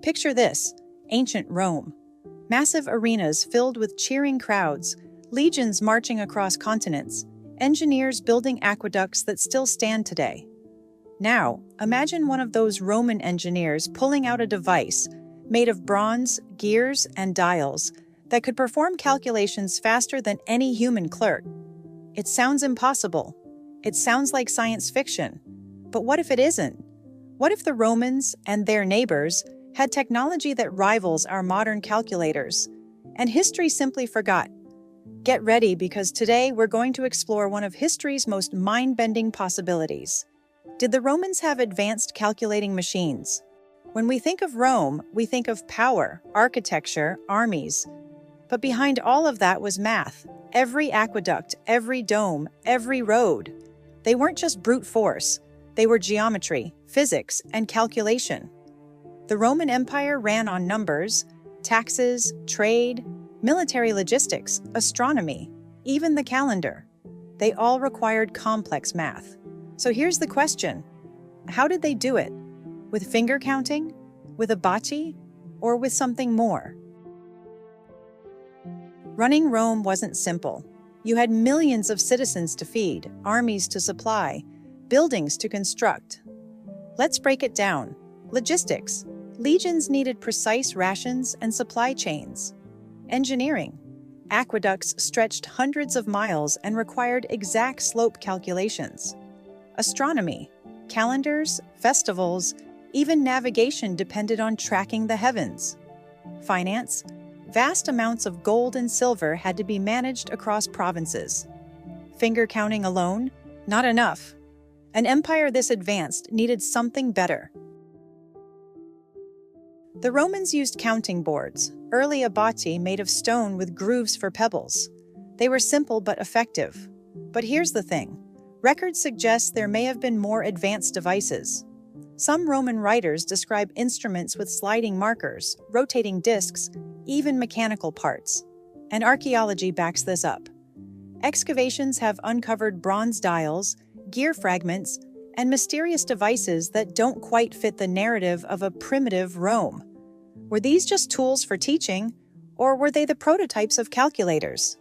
Picture this: ancient Rome. Massive arenas filled with cheering crowds, legions marching across continents, engineers building aqueducts that still stand today. Now, imagine one of those Roman engineers pulling out a device made of bronze, gears, and dials that could perform calculations faster than any human clerk. It sounds impossible. It sounds like science fiction. But what if it isn't? What if the Romans and their neighbors had technology that rivals our modern calculators, and history simply forgot? Get ready, because today we're going to explore one of history's most mind-bending possibilities. Did the Romans have advanced calculating machines? When we think of Rome, we think of power, architecture, armies. But behind all of that was math. Every aqueduct, every dome, every road. They weren't just brute force. They were geometry, physics, and calculation. The Roman Empire ran on numbers, taxes, trade, military logistics, astronomy, even the calendar. They all required complex math. So here's the question: how did they do it? With finger counting? With abaci? Or with something more? Running Rome wasn't simple. You had millions of citizens to feed, armies to supply, buildings to construct. Let's break it down. Logistics. Legions needed precise rations and supply chains. Engineering. Aqueducts stretched hundreds of miles and required exact slope calculations. Astronomy. Calendars, festivals, even navigation depended on tracking the heavens. Finance. Vast amounts of gold and silver had to be managed across provinces. Finger counting alone? Not enough. An empire this advanced needed something better. The Romans used counting boards, early abaci made of stone with grooves for pebbles. They were simple but effective. But here's the thing: records suggest there may have been more advanced devices. Some Roman writers describe instruments with sliding markers, rotating discs, even mechanical parts. And archaeology backs this up. Excavations have uncovered bronze dials, gear fragments, and mysterious devices that don't quite fit the narrative of a primitive Rome. Were these just tools for teaching, or were they the prototypes of calculators?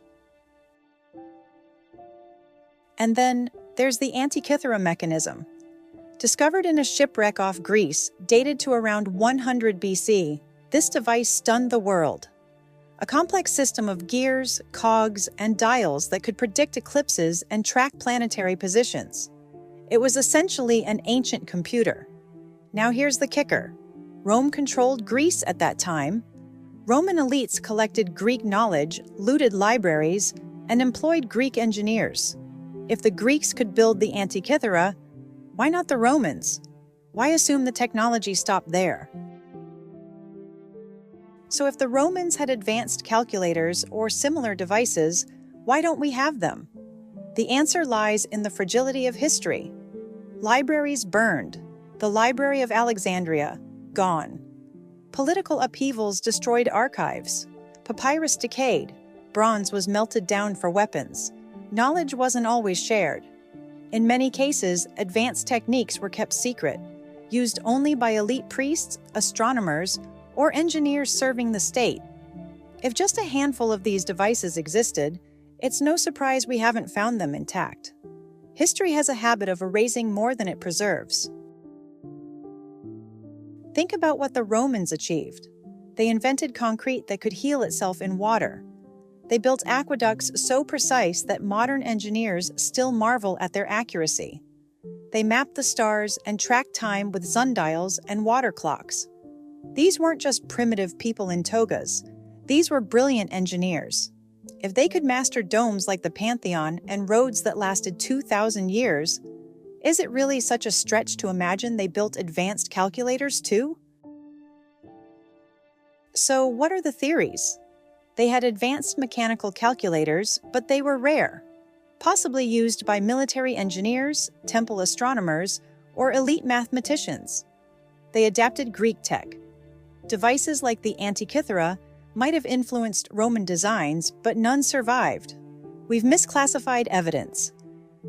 And then there's the Antikythera Mechanism. Discovered in a shipwreck off Greece, dated to around 100 BC, this device stunned the world. A complex system of gears, cogs, and dials that could predict eclipses and track planetary positions. It was essentially an ancient computer. Now here's the kicker: Rome controlled Greece at that time. Roman elites collected Greek knowledge, looted libraries, and employed Greek engineers. If the Greeks could build the Antikythera, why not the Romans? Why assume the technology stopped there? So if the Romans had advanced calculators or similar devices, why don't we have them? The answer lies in the fragility of history. Libraries burned. The Library of Alexandria, gone. Political upheavals destroyed archives. Papyrus decayed. Bronze was melted down for weapons. Knowledge wasn't always shared. In many cases, advanced techniques were kept secret, used only by elite priests, astronomers, or engineers serving the state. If just a handful of these devices existed, it's no surprise we haven't found them intact. History has a habit of erasing more than it preserves. Think about what the Romans achieved. They invented concrete that could heal itself in water. They built aqueducts so precise that modern engineers still marvel at their accuracy. They mapped the stars and tracked time with sundials and water clocks. These weren't just primitive people in togas. These were brilliant engineers. If they could master domes like the Pantheon and roads that lasted 2,000 years, is it really such a stretch to imagine they built advanced calculators too? So what are the theories? They had advanced mechanical calculators, but they were rare, possibly used by military engineers, temple astronomers, or elite mathematicians. They adapted Greek tech. Devices like the Antikythera might have influenced Roman designs, but none survived. We've misclassified evidence.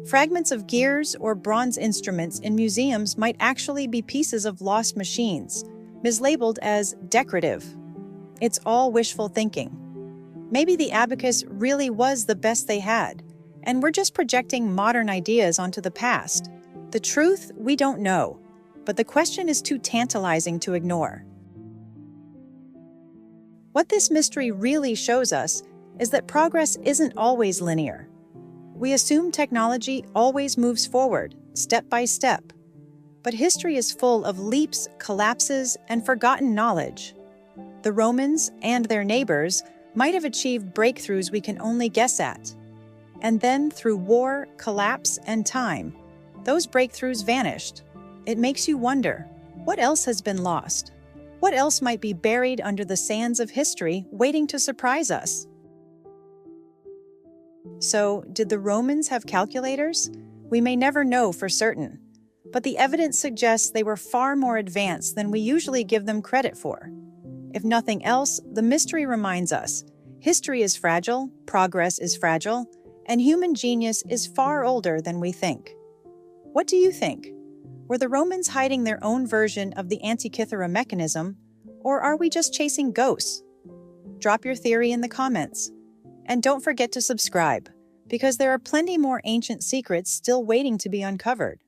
Fragments of gears or bronze instruments in museums might actually be pieces of lost machines, mislabeled as decorative. It's all wishful thinking. Maybe the abacus really was the best they had, and we're just projecting modern ideas onto the past. The truth, we don't know, but the question is too tantalizing to ignore. What this mystery really shows us is that progress isn't always linear. We assume technology always moves forward, step by step. But history is full of leaps, collapses, and forgotten knowledge. The Romans and their neighbors might have achieved breakthroughs we can only guess at. And then, through war, collapse, and time, those breakthroughs vanished. It makes you wonder, what else has been lost? What else might be buried under the sands of history, waiting to surprise us? So, did the Romans have calculators? We may never know for certain, but the evidence suggests they were far more advanced than we usually give them credit for. If nothing else, the mystery reminds us, history is fragile, progress is fragile, and human genius is far older than we think. What do you think? Were the Romans hiding their own version of the Antikythera Mechanism, or are we just chasing ghosts? Drop your theory in the comments. And don't forget to subscribe, because there are plenty more ancient secrets still waiting to be uncovered.